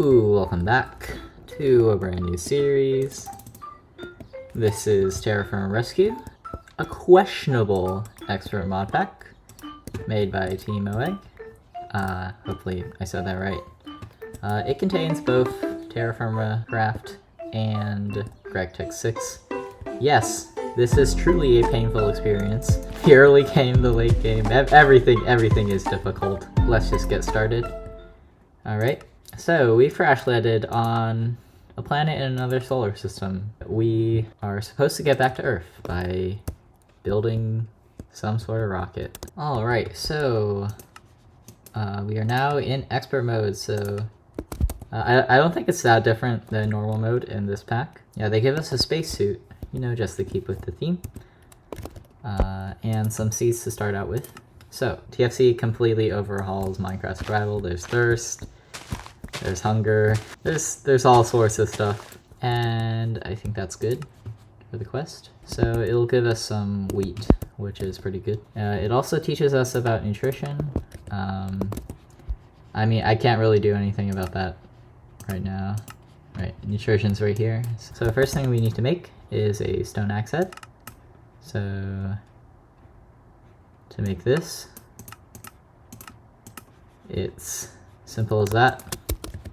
Welcome back to a brand new series. This is Terra Firma Rescue, a questionable expert mod pack made by TeamMoeg. Hopefully I said that right. It contains both Terra Firma Craft and Gregtech6. Yes, this is truly a painful experience. The early game, the late game, everything is difficult. Let's just get started. Alright, so we crash landed on a planet in another solar system. We are supposed to get back to Earth by building some sort of rocket. Alright, so we are now in expert mode, so I don't think it's that different than normal mode in this pack. Yeah, they give us a spacesuit, you know, just to keep with the theme. And some seeds to start out with. So, TFC completely overhauls Minecraft survival. There's thirst, there's hunger, there's all sorts of stuff. And I think that's good for the quest. So it'll give us some wheat, which is pretty good. It also teaches us about nutrition. I mean, I can't really do anything about that right now. Right, nutrition's right here. So the first thing we need to make is a stone axe head. So to make this, it's simple as that.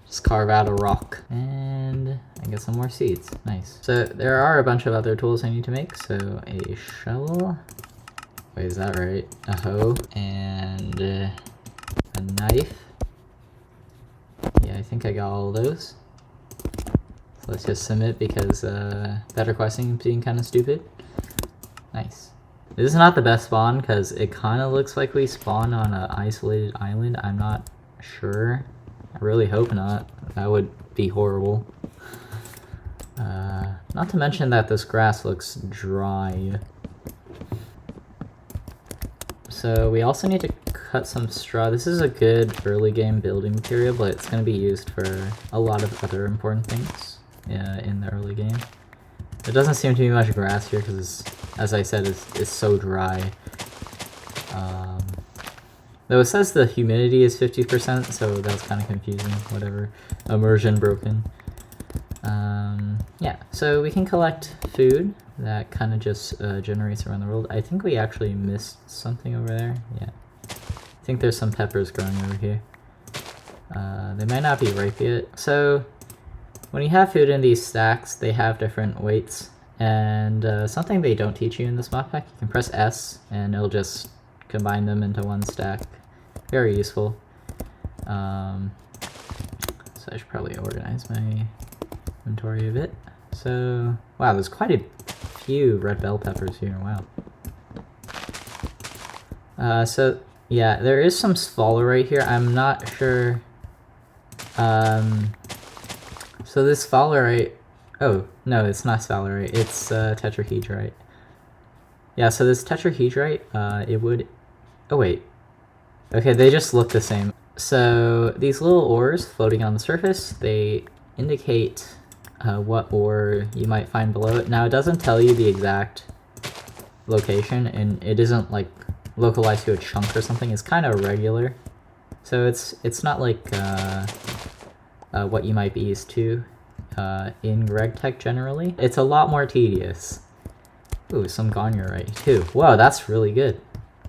Just carve out a rock and I get some more seeds. Nice. So there are a bunch of other tools I need to make. So a shovel. Wait, is that right? A hoe and a knife. Yeah, I think I got all of those. So let's just submit because better questing being kind of stupid. Nice. This is not the best spawn because it kind of looks like we spawn on an isolated island. I'm not sure. I really hope not. That would be horrible. Not to mention that this grass looks dry. So we also need to cut some straw. This is a good early game building material, but it's going to be used for a lot of other important things in the early game. There doesn't seem to be much grass here because, as I said, it's so dry. Though it says the humidity is 50%, so that's kind of confusing. Whatever. Immersion broken. Yeah, so we can collect food that kind of just generates around the world. I think we actually missed something over there. Yeah. I think there's some peppers growing over here. They might not be ripe yet. So when you have food in these stacks, they have different weights. And something they don't teach you in this mod pack, you can press S and it'll just combine them into one stack. Very useful. So I should probably organize my inventory a bit. So, wow, there's quite a few red bell peppers here, wow. So, yeah, there is some sphalerite here. I'm not sure. So this sphalerite, oh, no, it's not sphalerite, it's tetrahedrite. Yeah, so this tetrahedrite, it would, oh wait. Okay, they just look the same. So these little ores floating on the surface, they indicate what ore you might find below it. Now it doesn't tell you the exact location, and it isn't like localized to a chunk or something. It's kind of irregular. So it's not like what you might be used to in Gregtech generally. It's a lot more tedious. Ooh, some garnierite too. Whoa, that's really good.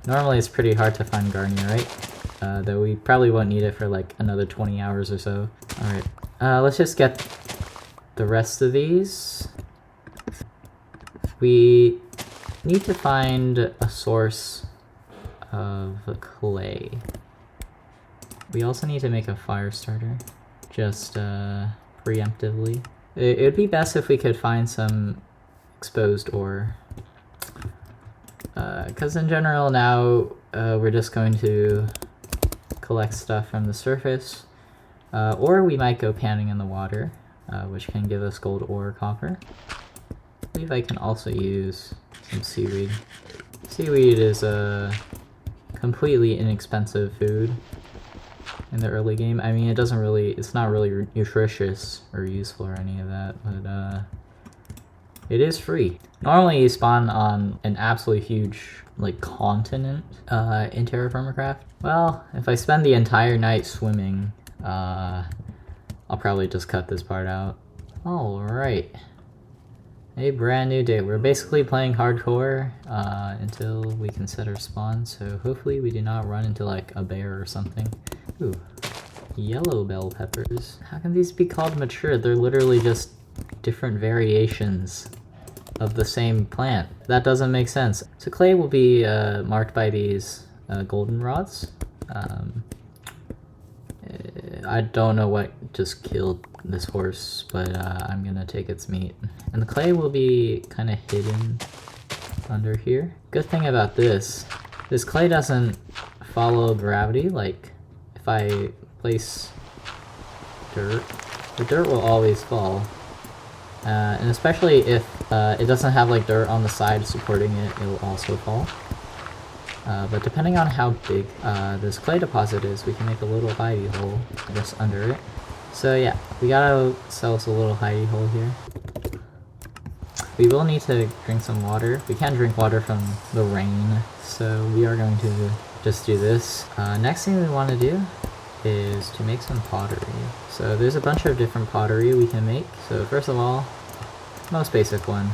Normally it's pretty hard to find garnierite, though we probably won't need it for like another 20 hours or so. Alright, let's just get the rest of these. We need to find a source of clay. We also need to make a fire starter, just preemptively. It would be best if we could find some exposed ore. Because in general now, we're just going to collect stuff from the surface. Or we might go panning in the water, which can give us gold or copper. I believe I can also use some seaweed. Seaweed is a completely inexpensive food in the early game. I mean, it's not really nutritious or useful or any of that, but it is free. Normally you spawn on an absolutely huge like continent in Terra Firma Craft. Well, if I spend the entire night swimming, I'll probably just cut this part out. Alright. A brand new day. We're basically playing hardcore until we can set our spawn, so hopefully we do not run into like a bear or something. Ooh. Yellow bell peppers. How can these be called mature? They're literally just different variations of the same plant. That doesn't make sense. So clay will be marked by these golden rods. I don't know what just killed this horse, but I'm gonna take its meat. And the clay will be kind of hidden under here. Good thing about this clay doesn't follow gravity. Like if I place dirt, the dirt will always fall. And especially if it doesn't have like dirt on the side supporting it, it will also fall. But depending on how big this clay deposit is, we can make a little hidey hole just under it. So yeah, we gotta sell us a little hidey hole here. We will need to drink some water. We can't drink water from the rain, so we are going to just do this. Next thing we want to do is to make some pottery. So there's a bunch of different pottery we can make. So first of all, most basic one,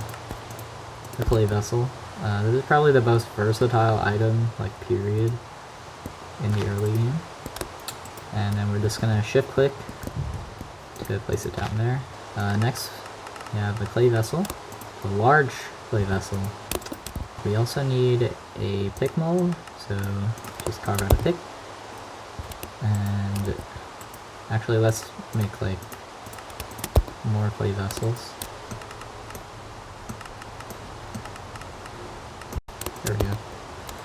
the clay vessel. This is probably the most versatile item, like period, in the early game. And then we're just gonna shift click to place it down there. Next, we have the clay vessel, the large clay vessel. We also need a pick mold, so just carve out a pick. And actually, let's make like more clay vessels. There we go.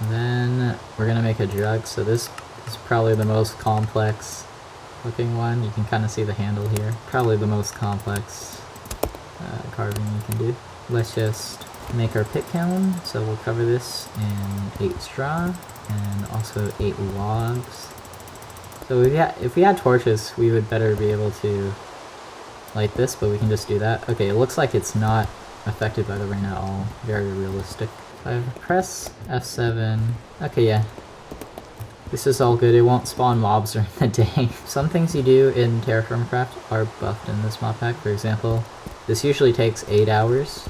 And then we're gonna make a jug. So this is probably the most complex looking one. You can kind of see the handle here. Probably the most complex carving you can do. Let's just make our pit kiln. So we'll cover this in 8 straw and also 8 logs. So if we had torches, we would better be able to light this, but we can just do that. Okay, it looks like it's not affected by the rain at all. Very realistic. If I press F7, okay, yeah. This is all good. It won't spawn mobs during the day. Some things you do in Terra Firma Craft are buffed in this mod pack. For example, this usually takes 8 hours,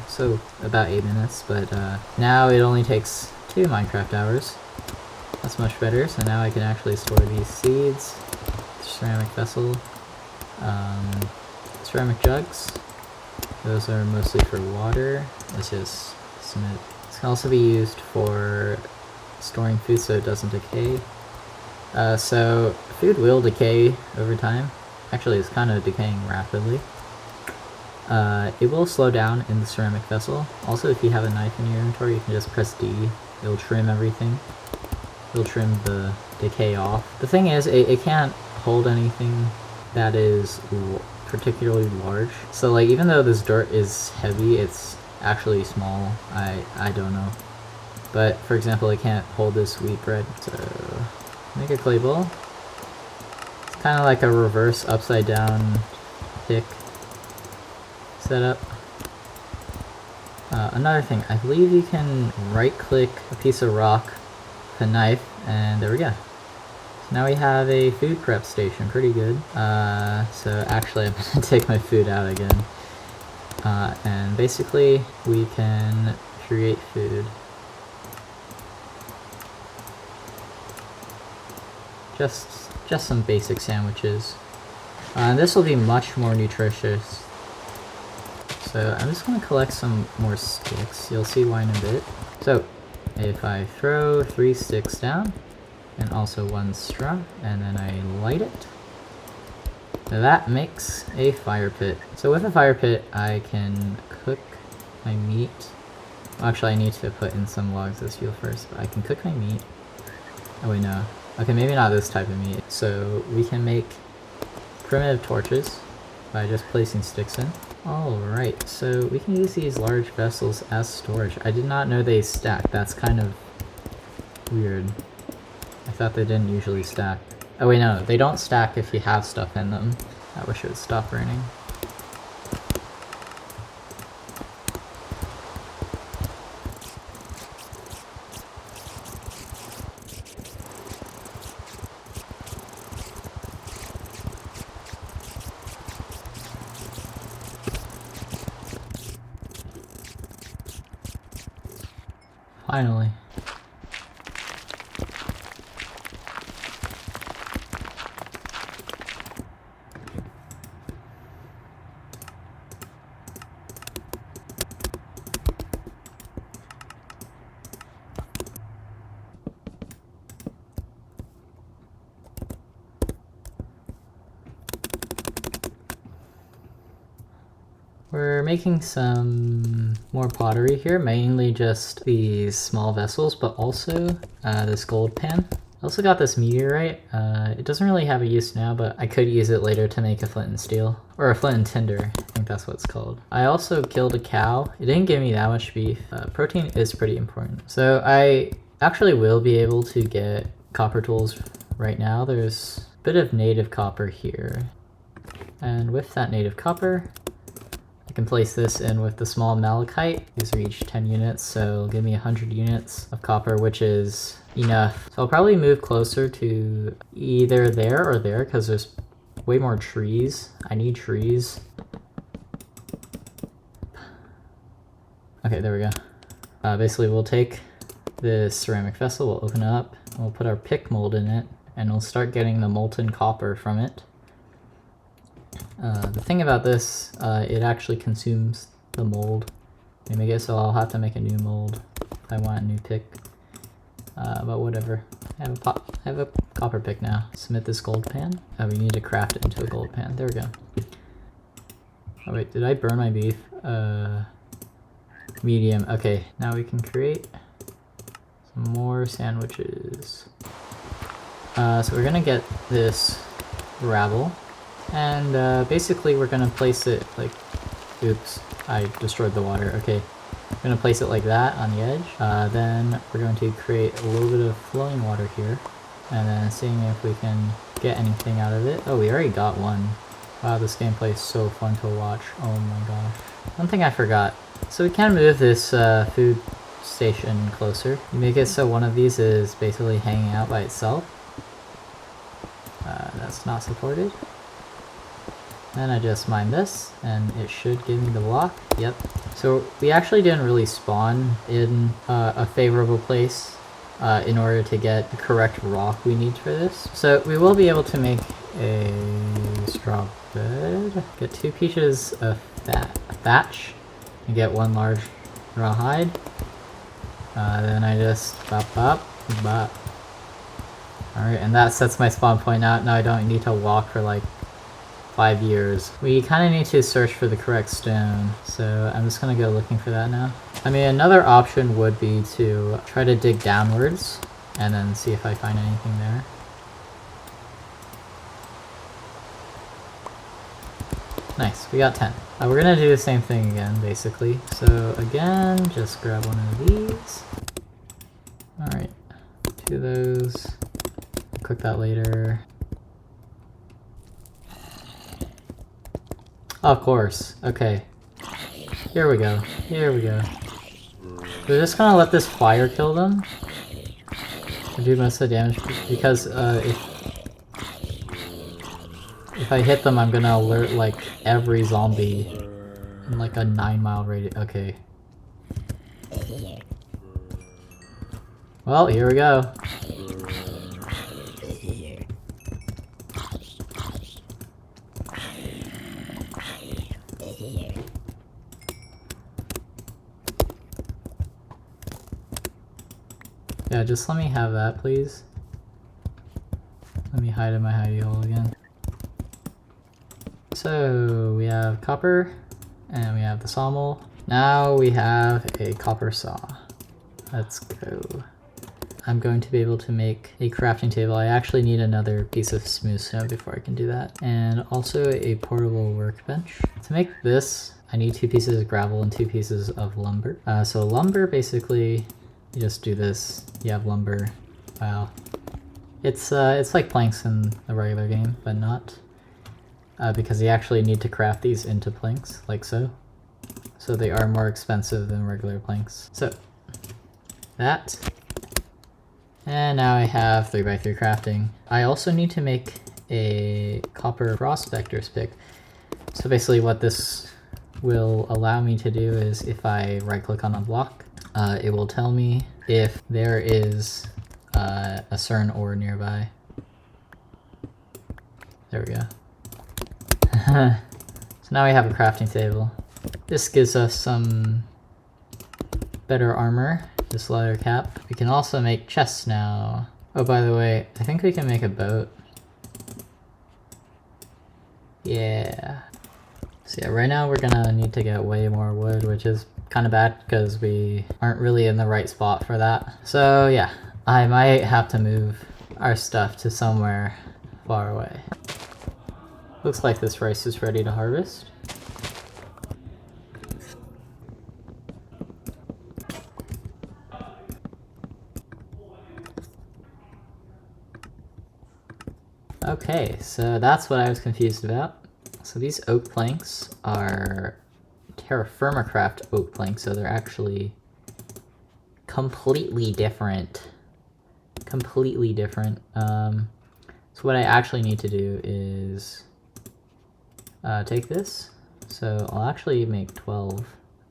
so about 8 minutes, but now it only takes 2 Minecraft hours. That's much better, so now I can actually store these seeds, ceramic vessel, ceramic jugs. Those are mostly for water. Let's just submit. This can also be used for storing food so it doesn't decay. So food will decay over time. Actually, it's kind of decaying rapidly. It will slow down in the ceramic vessel. Also, if you have a knife in your inventory, you can just press D. It'll trim everything. It'll trim the decay off. The thing is, it can't hold anything that is particularly large. So like, even though this dirt is heavy, it's actually small. I don't know. But for example, it can't hold this wheat bread. So make a clay bowl. It's kind of like a reverse upside down pick setup. Another thing, I believe you can right click a piece of rock, a knife, and there we go. So now we have a food prep station, pretty good. So actually I'm gonna take my food out again. And basically we can create food. Just some basic sandwiches. And this will be much more nutritious. So I'm just gonna collect some more sticks. You'll see why in a bit. So if I throw 3 sticks down, and also 1 straw, and then I light it, that makes a fire pit. So with a fire pit, I can cook my meat. Actually, I need to put in some logs as fuel first, but I can cook my meat. Oh wait, no. Okay, maybe not this type of meat. So we can make primitive torches by just placing sticks in. Alright, so we can use these large vessels as storage. I did not know they stack. That's kind of weird. I thought they didn't usually stack. Oh wait, no, they don't stack if you have stuff in them. I wish it would stop raining. Finally. We're making some more pottery here, mainly just these small vessels, but also this gold pan. I also got this meteorite. It doesn't really have a use now, but I could use it later to make a flint and steel. Or a flint and tinder, I think that's what it's called. I also killed a cow. It didn't give me that much beef. Protein is pretty important. So I actually will be able to get copper tools right now. There's a bit of native copper here. And with that native copper, I can place this in with the small malachite. These are each 10 units, so it'll give me 100 units of copper, which is enough. So I'll probably move closer to either there or there, because there's way more trees. I need trees. Okay, there we go. Basically, we'll take this ceramic vessel, we'll open it up, and we'll put our pick mold in it, and we'll start getting the molten copper from it. The thing about this, it actually consumes the mold. So I'll have to make a new mold if I want a new pick. But whatever. I have a copper pick now. Submit this gold pan. Oh, we need to craft it into a gold pan. There we go. Oh wait, did I burn my beef? Medium. Okay, now we can create some more sandwiches. So we're gonna get this gravel. And basically we're gonna place it like, oops, I destroyed the water. Okay, we're gonna place it like that on the edge. Then we're going to create a little bit of flowing water here, and then seeing if we can get anything out of it. Oh, we already got one. Wow, this gameplay is so fun to watch. Oh my gosh. One thing I forgot. So we can move this food station closer. You make it so one of these is basically hanging out by itself. That's not supported. Then I just mine this, and it should give me the block. Yep. So we actually didn't really spawn in a favorable place in order to get the correct rock we need for this. So we will be able to make a straw bed, get 2 pieces of thatch, and get 1 large rawhide. Then I just bop. Alright, and that sets my spawn point out. Now I don't need to walk for like 5 years. We kind of need to search for the correct stone, so I'm just gonna go looking for that now. I mean, another option would be to try to dig downwards and then see if I find anything there. Nice, we got 10. We're gonna do the same thing again, basically. So again, just grab one of these. Alright, 2 of those. Cook that later. Of course. Okay. Here we go. We're just gonna let this fire kill them. Or do most of the damage, because if I hit them, I'm gonna alert like every zombie in like a 9-mile radius. Okay. Well, here we go. Yeah, just let me have that, please. Let me hide in my hidey hole again. So we have copper, and we have the sawmill. Now we have a copper saw. Let's go. I'm going to be able to make a crafting table. I actually need another piece of smooth stone before I can do that. And also a portable workbench. To make this, I need 2 pieces of gravel and 2 pieces of lumber. So lumber, basically, you just do this. You have lumber. Wow. It's like planks in the regular game, but not. Because you actually need to craft these into planks, like so. So they are more expensive than regular planks. So, that. And now I have 3x3 crafting. I also need to make a copper prospector's pick. So basically what this will allow me to do is if I right click on a block, it will tell me if there is a certain ore nearby. There we go. So now we have a crafting table. This gives us some better armor, this leather cap. We can also make chests now. Oh, by the way, I think we can make a boat. Yeah. So yeah, right now we're gonna need to get way more wood, which is kind of bad because we aren't really in the right spot for that. So yeah, I might have to move our stuff to somewhere far away. Looks like this rice is ready to harvest. Okay, so that's what I was confused about. So these oak planks are Terra Firma Craft oak planks, so they're actually completely different. Completely different. So what I actually need to do is take this. So I'll actually make 12 of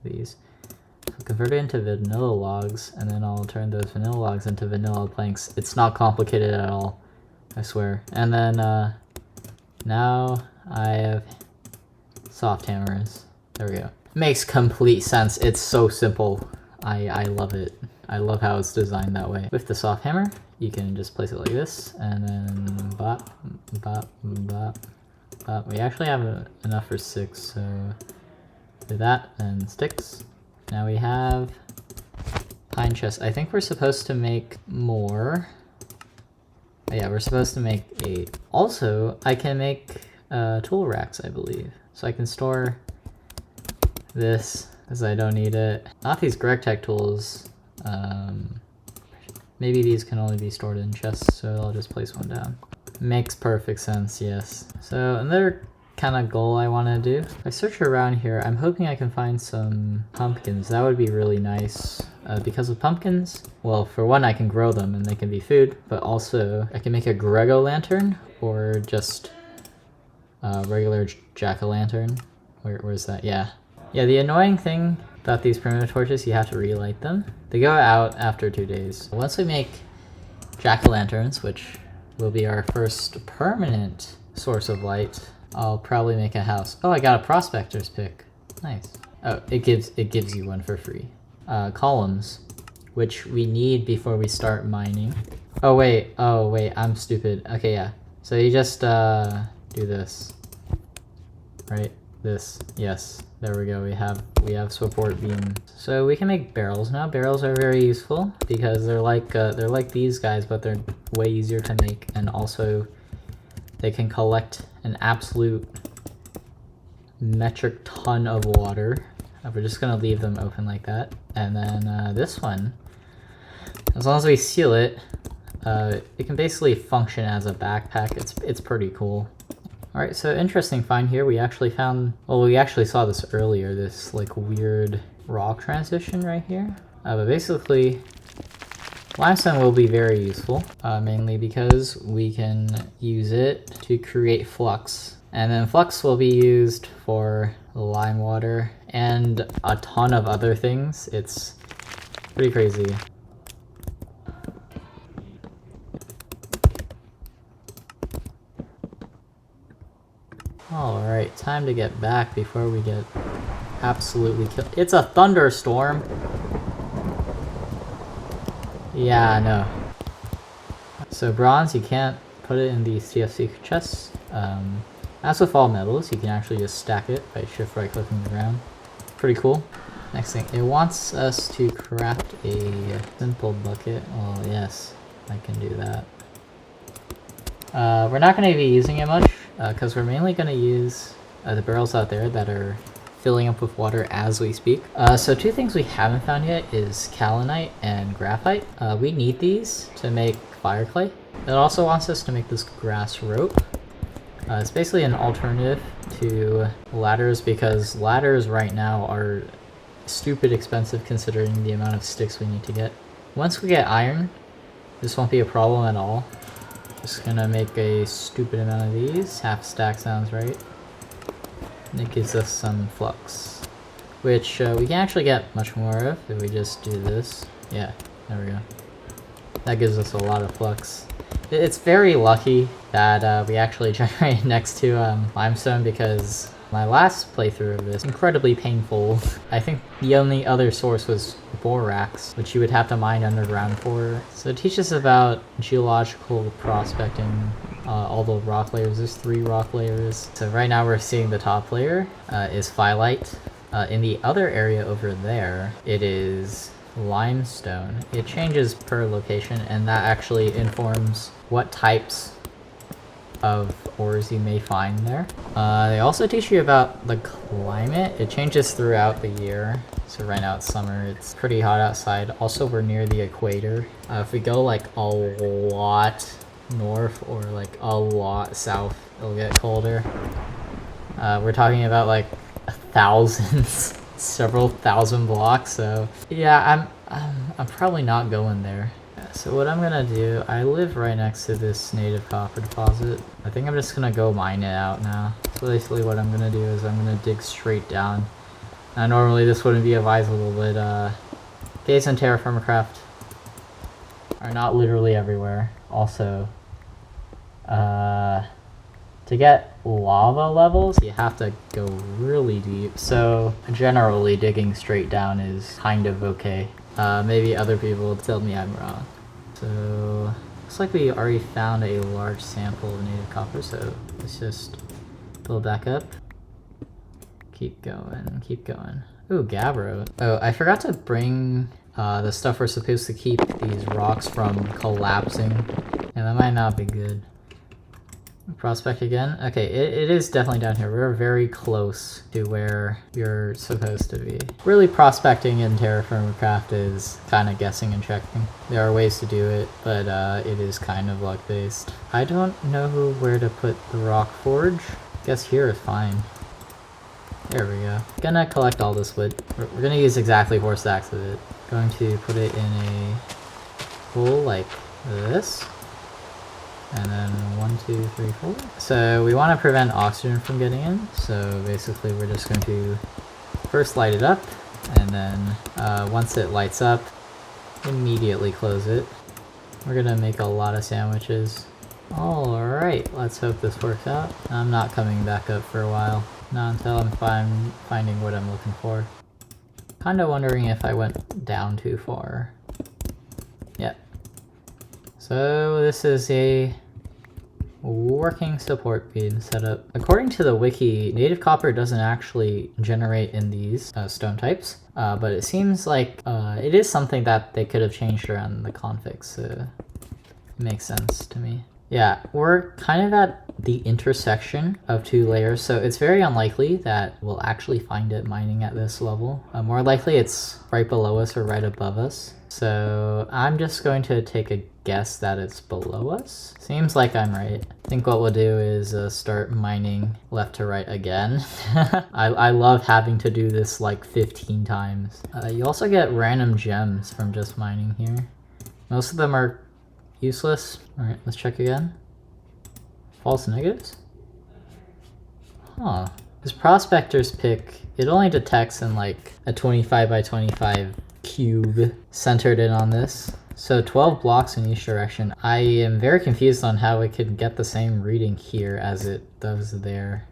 these. So convert it into vanilla logs, and then I'll turn those vanilla logs into vanilla planks. It's not complicated at all, I swear. And then now I have soft hammers. There we go. Makes complete sense. It's so simple. I love it. I love how it's designed that way. With the soft hammer, you can just place it like this, and then bop, bop, bop, bop. We actually have enough for 6, so do that, and sticks. Now we have pine chest. I think we're supposed to make more. Oh yeah, we're supposed to make 8. Also, I can make tool racks, I believe. So I can store this, because I don't need it. Not these Gregtech tools. Maybe these can only be stored in chests, so I'll just place one down. Makes perfect sense, yes. So another kind of goal I want to do. If I search around here, I'm hoping I can find some pumpkins. That would be really nice. Because of pumpkins, well, for one, I can grow them and they can be food, but also I can make a Grego-lantern or just a regular jack-o'-lantern. Where's that? Yeah. Yeah, the annoying thing about these primitive torches, you have to relight them. They go out after 2 days. Once we make jack-o'-lanterns, which will be our first permanent source of light, I'll probably make a house. Oh, I got a prospector's pick. Nice. Oh, it gives you one for free. Columns, which we need before we start mining. Oh wait, I'm stupid. Okay, yeah. So you just do this. Right? This. Yes. There we go. We have support beams. So we can make barrels now. Barrels are very useful because they're like these guys, but they're way easier to make, and also they can collect an absolute metric ton of water. We're just gonna leave them open like that. And then this one, as long as we seal it, it can basically function as a backpack. It's pretty cool. Alright, so interesting find here. We actually found, well, we actually saw this earlier, this like weird rock transition right here. But basically, limestone will be very useful, mainly because we can use it to create flux. And then flux will be used for lime water and a ton of other things. It's pretty crazy. Alright, time to get back before we get absolutely killed. It's a thunderstorm! Yeah, I know. So bronze, you can't put it in these TFC chests. As with all metals, you can actually just stack it by shift right clicking the ground. Pretty cool. Next thing, it wants us to craft a simple bucket. Well, yes, I can do that. We're not going to be using it much, because we're mainly going to use the barrels out there that are filling up with water as we speak. So 2 things we haven't found yet is kaolinite and graphite. We need these to make fire clay. It also wants us to make this grass rope. It's basically an alternative to ladders, because ladders right now are stupid expensive considering the amount of sticks we need to get. Once we get iron, this won't be a problem at all. Just gonna make a stupid amount of these. Half stack sounds right. And it gives us some flux, which we can actually get much more of if we just do this. Yeah. There we go. That gives us a lot of flux. It's very lucky that we actually generated next to limestone, because my last playthrough of this incredibly painful. I think the only other source was borax, which you would have to mine underground for. So it teaches about geological prospecting, all the rock layers. There's 3 rock layers. So right now we're seeing the top layer is phyllite. In the other area over there, it is limestone. It changes per location, and that actually informs what types of ores you may find there. They also teach you about the climate. It changes throughout the year. So right now it's summer, it's pretty hot outside. Also, we're near the equator. If we go like a lot north or like a lot south, it'll get colder. We're talking about like thousands, several thousand blocks. So yeah, I'm probably not going there. So what I'm gonna do, I live right next to this native copper deposit. I think I'm just gonna go mine it out now. So basically what I'm gonna do is I'm gonna dig straight down. Now normally this wouldn't be advisable, but caves in Terra Firma Craft are not literally everywhere. Also, to get lava levels, you have to go really deep. So generally digging straight down is kind of okay. Maybe other people will tell me I'm wrong. So looks like we already found a large sample of native copper, so let's just build back up. Keep going, keep going. Ooh, gabbro. Oh, I forgot to bring the stuff we're supposed to keep these rocks from collapsing. And that might not be good. Prospect again? Okay, it is definitely down here. We're very close to where you're supposed to be. Really, prospecting in Terra Firma Craft is kind of guessing and checking. There are ways to do it, but it is kind of luck-based. I don't know where to put the rock forge. Guess here is fine. There we go. Gonna collect all this wood. We're gonna use exactly 4 stacks of it. Going to put it in a hole like this. And then 1, 2, 3, 4. So we want to prevent oxygen from getting in. So basically we're just going to first light it up, and then once it lights up, immediately close it. We're gonna make a lot of sandwiches. Alright, let's hope this works out. I'm not coming back up for a while. Not until I'm finding what I'm looking for. Kinda wondering if I went down too far. Yep. So this is a working support beam setup. According to the wiki, native copper doesn't actually generate in these stone types, but it seems like it is something that they could have changed around the configs, so it makes sense to me. Yeah, we're kind of at the intersection of 2 layers, so it's very unlikely that we'll actually find it mining at this level. More likely it's right below us or right above us. So I'm just going to take a guess that it's below us. Seems like I'm right. I think what we'll do is start mining left to right again. I love having to do this like 15 times. You also get random gems from just mining here. Most of them are useless. Alright, let's check again. False negatives? Huh. This prospector's pick, it only detects in like a 25 by 25 cube centered in on this. So 12 blocks in each direction. I am very confused on how it could get the same reading here as it does there.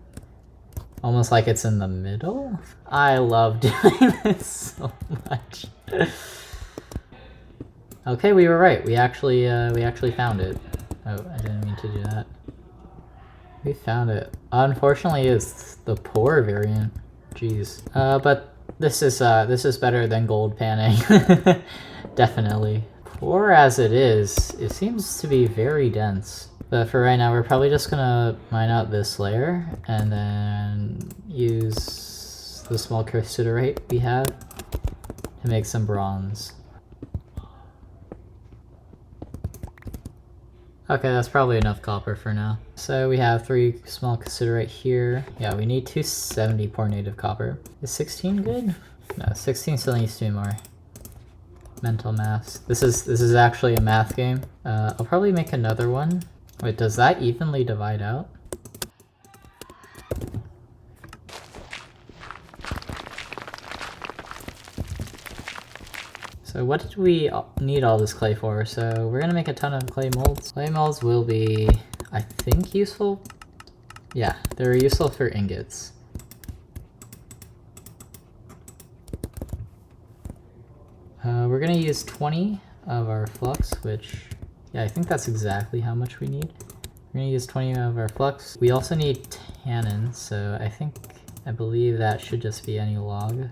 Almost like it's in the middle? I love doing this so much. Okay, we were right. We actually found it. Oh, I didn't mean to do that. We found it. Unfortunately, it's the poor variant. Jeez. But this is better than gold panning. Definitely. Poor as it is, it seems to be very dense. But for right now, we're probably just gonna mine out this layer and then use the small cassiterite we have to make some bronze. Okay, that's probably enough copper for now. So we have 3 small cassiterite here. Yeah, we need 270 poor native copper. Is 16 good? No, 16 still needs 2 more. Mental maths. This is actually a math game. I'll probably make another one. Wait, does that evenly divide out? So what did we need all this clay for? So we're gonna make a ton of clay molds. Clay molds will be, I think, useful. Yeah, they're useful for ingots. We're gonna use 20 of our flux, which, yeah, I think that's exactly how much we need. We're gonna use 20 of our flux. We also need tannin, so I believe that should just be any log.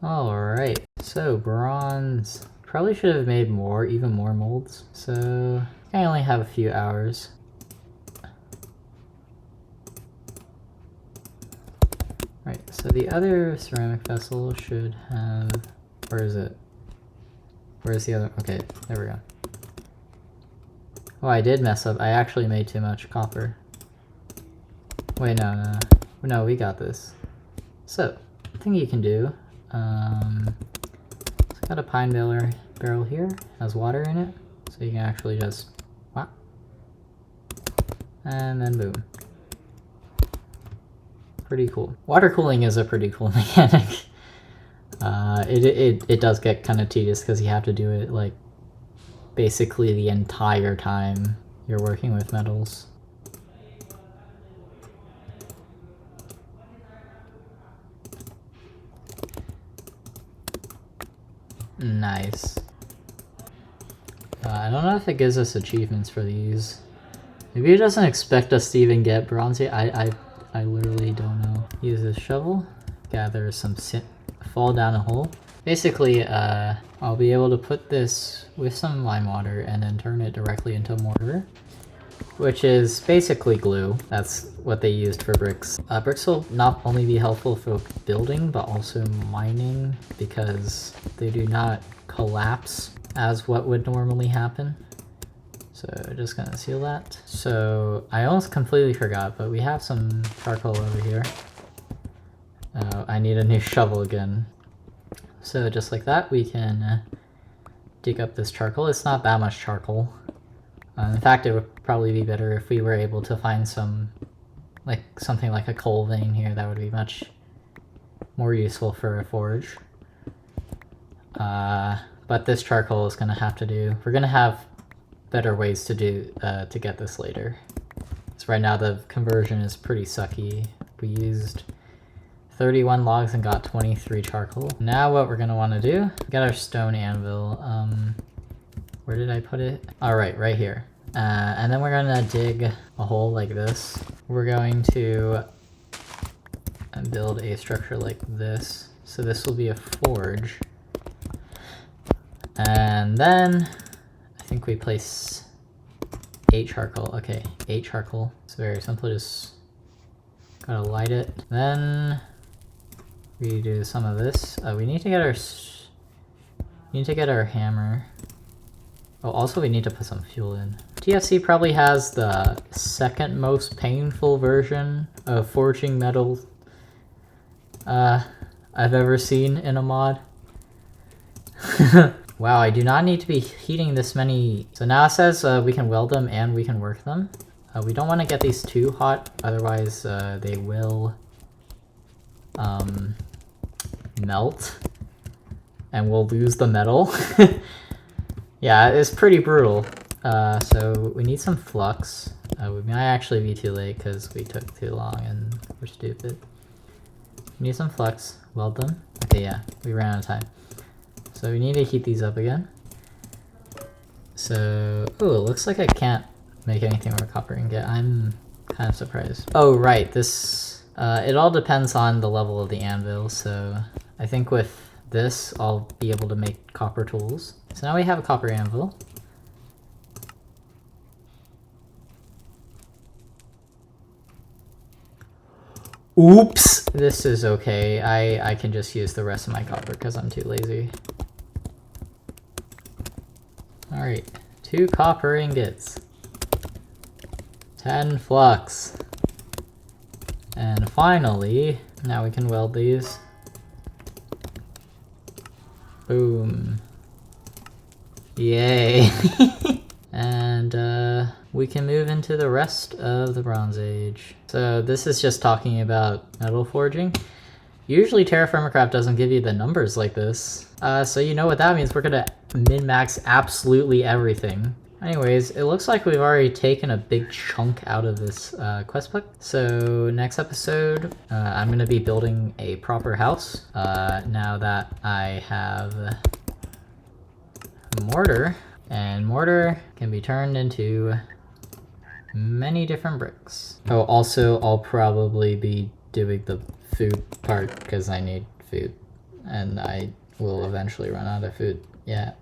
Alright, so bronze. Probably should have made even more molds, so I only have a few hours. Right, so the other ceramic vessel should have, where is it? Where's the other? Okay, there we go. Oh, I did mess up. I actually made too much copper. Wait, no, we got this. So, thing you can do, it's got a pine barrel here, has water in it, so you can actually just, wow, and then boom. Pretty cool. Water cooling is a pretty cool mechanic. It does get kind of tedious because you have to do it like basically the entire time you're working with metals. Nice. I don't know if it gives us achievements for these. Maybe it doesn't expect us to even get bronze yet. I literally don't know. Use this shovel, gather some fall down a hole. Basically, I'll be able to put this with some lime water and then turn it directly into mortar, which is basically glue. That's what they used for bricks. Bricks will not only be helpful for building, but also mining, because they do not collapse as what would normally happen. So just gonna seal that. So I almost completely forgot, but we have some charcoal over here. I need a new shovel again. So just like that, we can dig up this charcoal. It's not that much charcoal. In fact, it would probably be better if we were able to find something like a coal vein here. That would be much more useful for a forge. But this charcoal is gonna have to do. We're gonna have better ways to do to get this later. So right now the conversion is pretty sucky. We used 31 logs and got 23 charcoal. Now what we're gonna want to do, get our stone anvil. Where did I put it? All right, right here. And then we're gonna dig a hole like this. We're going to build a structure like this. So this will be a forge. And then I think we place 8 charcoal. Okay, 8 charcoal. It's very simple, just gotta light it. Then we do some of this. We need to get our hammer. Oh, also we need to put some fuel in. TFC probably has the second most painful version of forging metal I've ever seen in a mod. Wow, I do not need to be heating this many. So now it says we can weld them and we can work them. We don't want to get these too hot, otherwise they will melt and we'll lose the metal. Yeah, it's pretty brutal. So we need some flux. We might actually be too late because we took too long and we're stupid. We need some flux, weld them. Okay, yeah, we ran out of time. So we need to heat these up again. So, oh, it looks like I can't make anything with copper ingot. I'm kind of surprised. Oh, right, this, it all depends on the level of the anvil. So I think with this, I'll be able to make copper tools. So now we have a copper anvil. Oops! This is okay. I can just use the rest of my copper because I'm too lazy. Alright, 2 copper ingots. 10 flux. And finally, now we can weld these. Boom. Yay! And we can move into the rest of the Bronze Age. So this is just talking about metal forging. Usually Terra Firma Craft doesn't give you the numbers like this. So you know what that means. We're gonna min-max absolutely everything. Anyways, it looks like we've already taken a big chunk out of this quest book. So next episode, I'm gonna be building a proper house. Now that I have mortar, and mortar can be turned into many different bricks. Oh, also I'll probably be doing the food part because I need food, and I will eventually run out of food. Yeah.